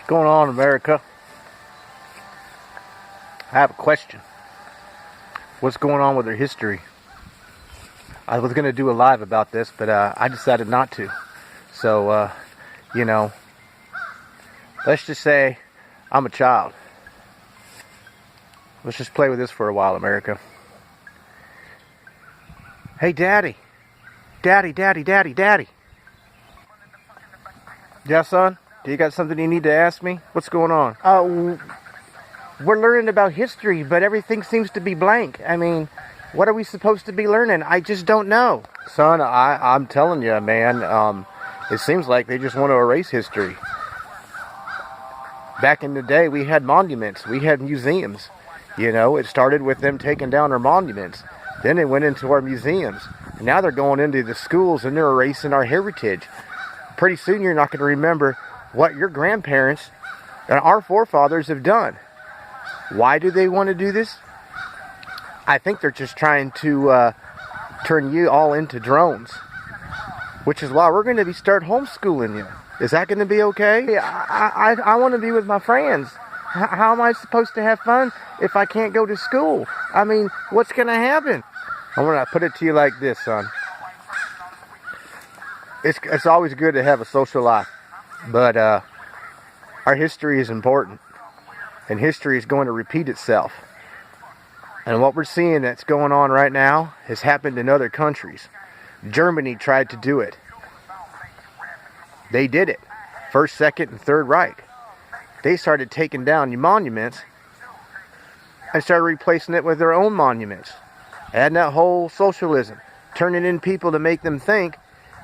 What's going on, America? I have a question. What's going on with our history? I was going to do a live about this, but I decided not to. So, let's just say I'm a child. Let's just play with this for a while, America. Hey, Daddy. Daddy. Yeah, son? Do you got something you need to ask me? What's going on? We're learning about history, but everything seems to be blank. I mean, what are we supposed to be learning? I just don't know. Son, I'm telling you, man, it seems like they just want to erase history. Back in the day, we had monuments. We had museums. You know, it started with them taking down our monuments. Then it went into our museums. Now they're going into the schools and they're erasing our heritage. Pretty soon you're not going to remember what your grandparents and our forefathers have done. Why do they want to do this? I think they're just trying to turn you all into drones. Which is why we're going to start homeschooling you. Is that going to be okay? I want to be with my friends. How am I supposed to have fun if I can't go to school? I mean, what's going to happen? I want to put it to you like this, son. It's always good to have a social life. But our history is important. And history is going to repeat itself. And what we're seeing that's going on right now has happened in other countries. Germany tried to do it. They did it. First, Second, and Third Reich. They started taking down the monuments and started replacing it with their own monuments. Adding that whole socialism. Turning in people to make them think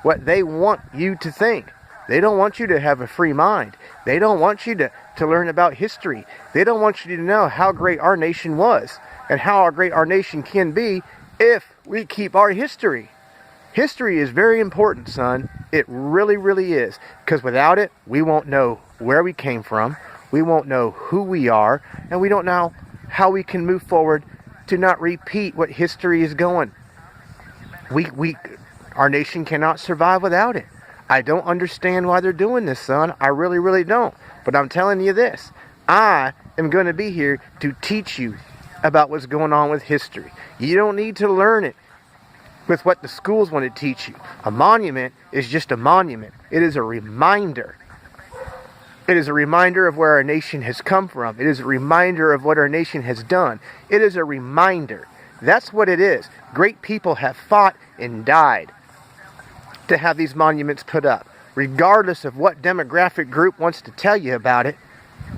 what they want you to think. They don't want you to have a free mind. They don't want you to learn about history. They don't want you to know how great our nation was and how great our nation can be if we keep our history. History is very important, son. It really, really is. Because without it, we won't know where we came from. We won't know who we are. And we don't know how we can move forward to not repeat what history is going. Our nation cannot survive without it. I don't understand why they're doing this, son. I really, really don't. But I'm telling you this. I am going to be here to teach you about what's going on with history. You don't need to learn it with what the schools want to teach you. A monument is just a monument. It is a reminder. It is a reminder of where our nation has come from. It is a reminder of what our nation has done. It is a reminder. That's what it is. Great people have fought and died to have these monuments put up. Regardless of what demographic group wants to tell you about it,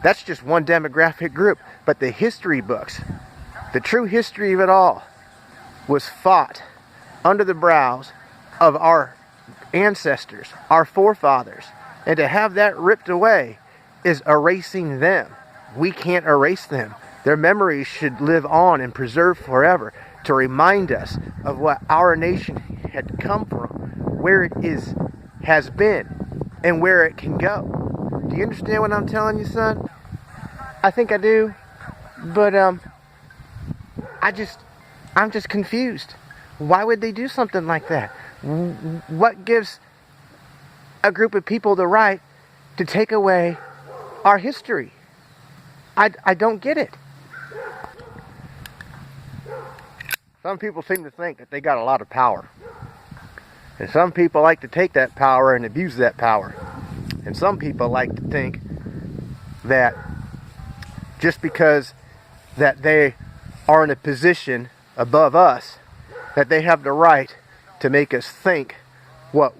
that's just one demographic group. But the history books, the true history of it all, was fought under the brows of our ancestors, our forefathers. And to have that ripped away is erasing them. We can't erase them. Their memories should live on and preserve forever to remind us of what our nation had come from, where it has been, and where it can go. Do you understand what I'm telling you, son? I think I do, but I'm just confused. Why would they do something like that? What gives a group of people the right to take away our history? I don't get it. Some people seem to think that they got a lot of power. And some people like to take that power and abuse that power. And some people like to think that just because that they are in a position above us, that they have the right to make us think what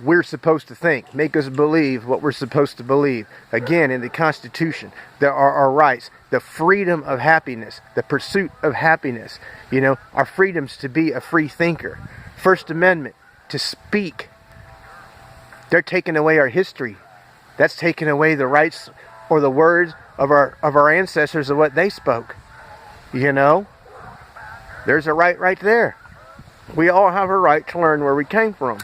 we're supposed to think, make us believe what we're supposed to believe. Again, in the Constitution, there are our rights, the freedom of happiness, the pursuit of happiness, our freedoms to be a free thinker. First Amendment, to speak. They're taking away our history. That's taking away the rights or the words of our ancestors of what they spoke. There's a right there. We all have a right to learn where we came from.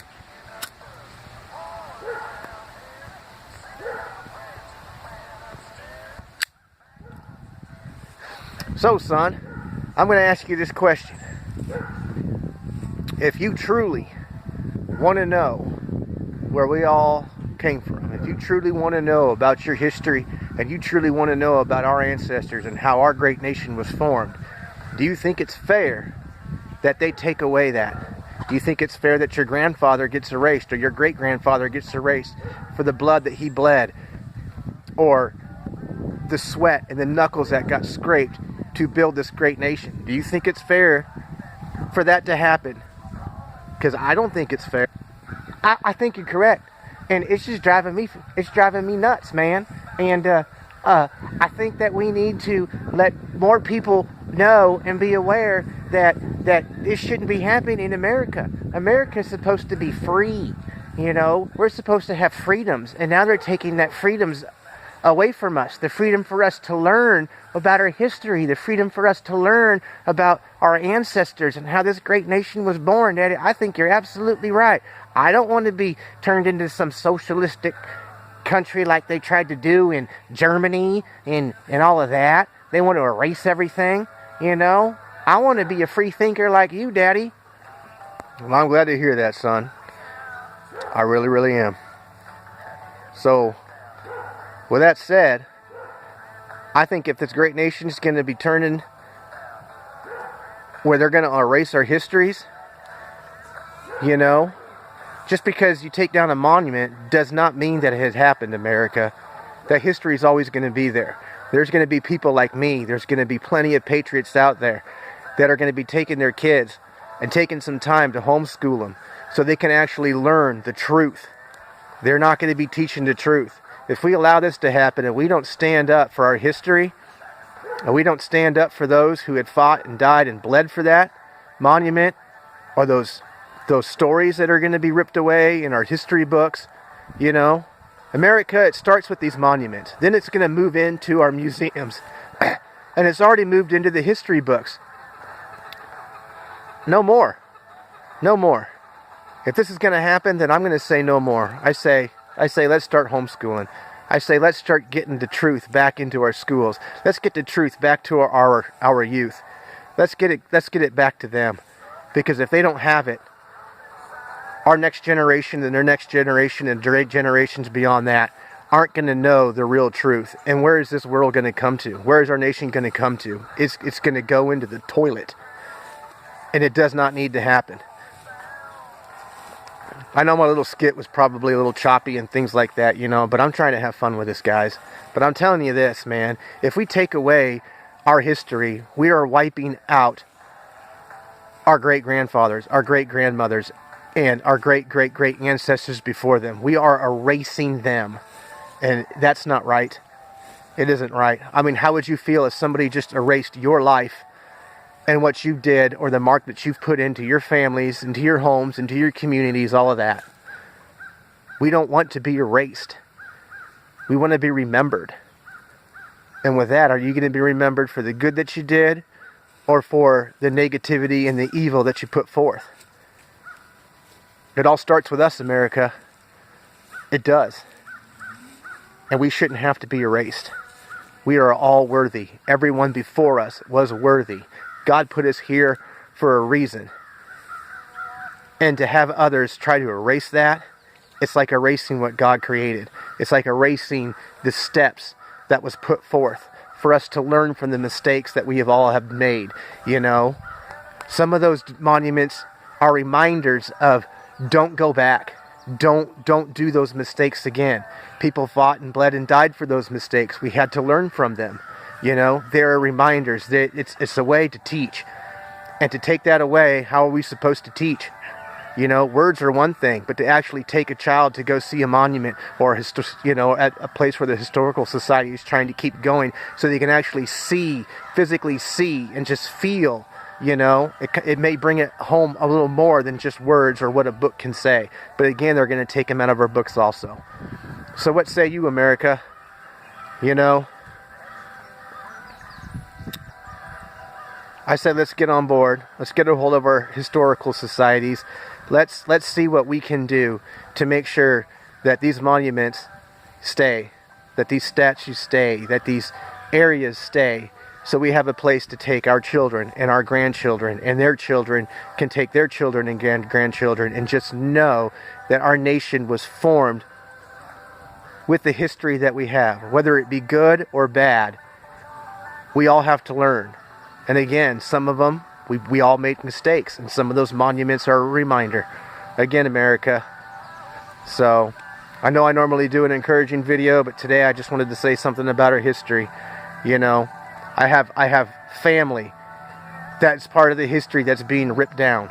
So, son, I'm going to ask you this question. If you truly want to know where we all came from, if you truly want to know about your history, and you truly want to know about our ancestors and how our great nation was formed, do you think it's fair that they take away that? Do you think it's fair that your grandfather gets erased, or your great-grandfather gets erased for the blood that he bled, or the sweat and the knuckles that got scraped to build this great nation? Do you think it's fair for that to happen? Because I don't think it's fair. I think you're correct, and it's just driving me nuts, man. And I think that we need to let more people know and be aware that this shouldn't be happening in America. America's supposed to be free, you know. We're supposed to have freedoms, and now they're taking that freedoms away from us. The freedom for us to learn about our history, the freedom for us to learn about our ancestors and how this great nation was born. Daddy, I think you're absolutely right. I don't want to be turned into some socialistic country like they tried to do in Germany and all of that. They want to erase everything, you know. I want to be a free thinker like you, Daddy. Well, I'm glad to hear that, son. I really, really am. So, with that said, I think if this great nation is going to be turning where they're going to erase our histories, you know, just because you take down a monument does not mean that it has happened, America. That history is always going to be there. There's going to be people like me. There's going to be plenty of patriots out there that are going to be taking their kids and taking some time to homeschool them so they can actually learn the truth. They're not going to be teaching the truth. If we allow this to happen and we don't stand up for our history, and we don't stand up for those who had fought and died and bled for that monument, or those stories that are going to be ripped away in our history books, you know, America, it starts with these monuments. Then it's going to move into our museums. And it's already moved into the history books. No more. No more. If this is going to happen, then I'm going to say no more. I say let's start homeschooling. I say let's start getting the truth back into our schools. Let's get the truth back to our youth. Let's get it back to them. Because if they don't have it, our next generation and their next generation and generations beyond that aren't going to know the real truth. And where is this world going to come to? Where is our nation going to come to? It's going to go into the toilet. And it does not need to happen. I know my little skit was probably a little choppy and things like that, you know, but I'm trying to have fun with this, guys. But I'm telling you this, man. If we take away our history, we are wiping out our great-grandfathers, our great-grandmothers, and our great-great-great ancestors before them. We are erasing them. And that's not right. It isn't right. I mean, how would you feel if somebody just erased your life and what you did, or the mark that you've put into your families, into your homes, into your communities, all of that? We don't want to be erased. We want to be remembered. And with that, are you going to be remembered for the good that you did, or for the negativity and the evil that you put forth? It all starts with us, America. It does. And we shouldn't have to be erased. We are all worthy. Everyone before us was worthy. God put us here for a reason. And to have others try to erase that, it's like erasing what God created. It's like erasing the steps that was put forth for us to learn from the mistakes that we have all have made, you know. Some of those monuments are reminders of don't go back. Don't do those mistakes again. People fought and bled and died for those mistakes. We had to learn from them. You know, there are reminders. That it's a way to teach. And to take that away, how are we supposed to teach? You know, words are one thing, but to actually take a child to go see a monument or, at a place where the historical society is trying to keep going so they can actually see, physically see, and just feel, you know, it may bring it home a little more than just words or what a book can say. But again, they're going to take them out of our books also. So what say you, America? You know, I said let's get on board. Let's get a hold of our historical societies. Let's see what we can do to make sure that these monuments stay, that these statues stay, that these areas stay, so we have a place to take our children and our grandchildren, and their children can take their children and grandchildren, and just know that our nation was formed with the history that we have, whether it be good or bad. We all have to learn. And again, some of them, we all make mistakes, and some of those monuments are a reminder. Again, America. So, I know I normally do an encouraging video, but today I just wanted to say something about our history. You know, I have family that's part of the history that's being ripped down.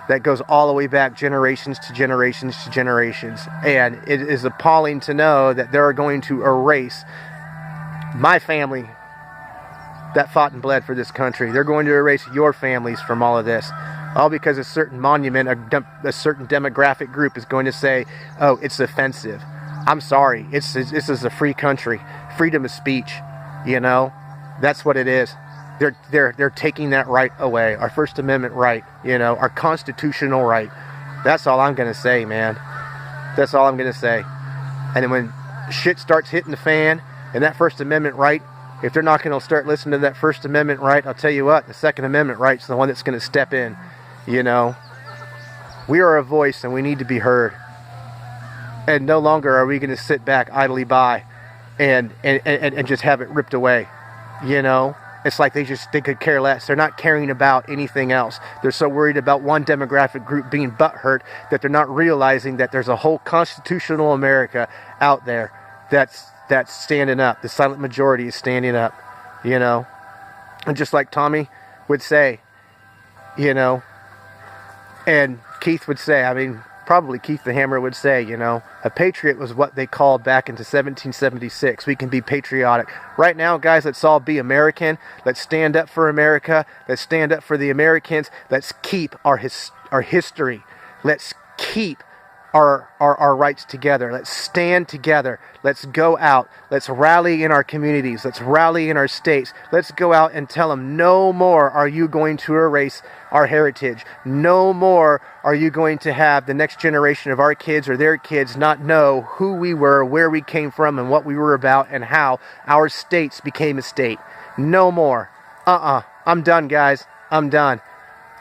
That goes all the way back generations to generations to generations. And it is appalling to know that they're going to erase my family that fought and bled for this country. They're going to erase your families from all of this. All because a certain monument, a certain demographic group is going to say, oh, it's offensive. I'm sorry. This is a free country. Freedom of speech. You know? That's what it is. They're taking that right away. Our First Amendment right, you know, our constitutional right. That's all I'm going to say, man. That's all I'm going to say. And then when shit starts hitting the fan, and that First Amendment right, if they're not going to start listening to that First Amendment right, I'll tell you what, the Second Amendment right's the one that's going to step in, you know. We are a voice, and we need to be heard. And no longer are we going to sit back idly by and just have it ripped away, you know. It's like they could care less. They're not caring about anything else. They're so worried about one demographic group being butthurt that they're not realizing that there's a whole constitutional America out there that's standing up. The silent majority is standing up, you know. And just like Tommy would say, you know, and Keith would say, I mean, probably Keith the Hammer would say, you know, a patriot was what they called back into 1776. We can be patriotic. Right now, guys, let's all be American. Let's stand up for America. Let's stand up for the Americans. Let's keep our history. Let's keep our rights together. Let's stand together. Let's go out. Let's rally in our communities. Let's rally in our states. Let's go out and tell them, no more are you going to erase our heritage. No more are you going to have the next generation of our kids or their kids not know who we were, where we came from, and what we were about, and how our states became a state. No more. I'm done, guys. I'm done.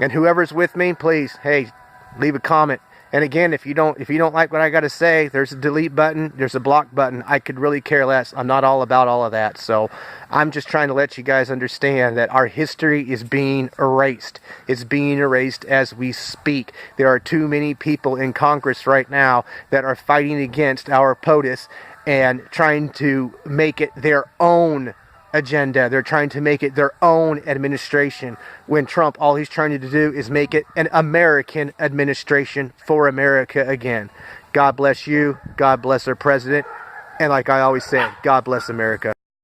And whoever's with me, please, hey, leave a comment. And again, if you don't like what I got to say, there's a delete button, there's a block button. I could really care less. I'm not all about all of that. So I'm just trying to let you guys understand that our history is being erased. It's being erased as we speak. There are too many people in Congress right now that are fighting against our POTUS and trying to make it their own agenda. They're trying to make it their own administration, when Trump, all he's trying to do is make it an American administration for America again. God bless you. God bless our president. And like I always say, God bless America.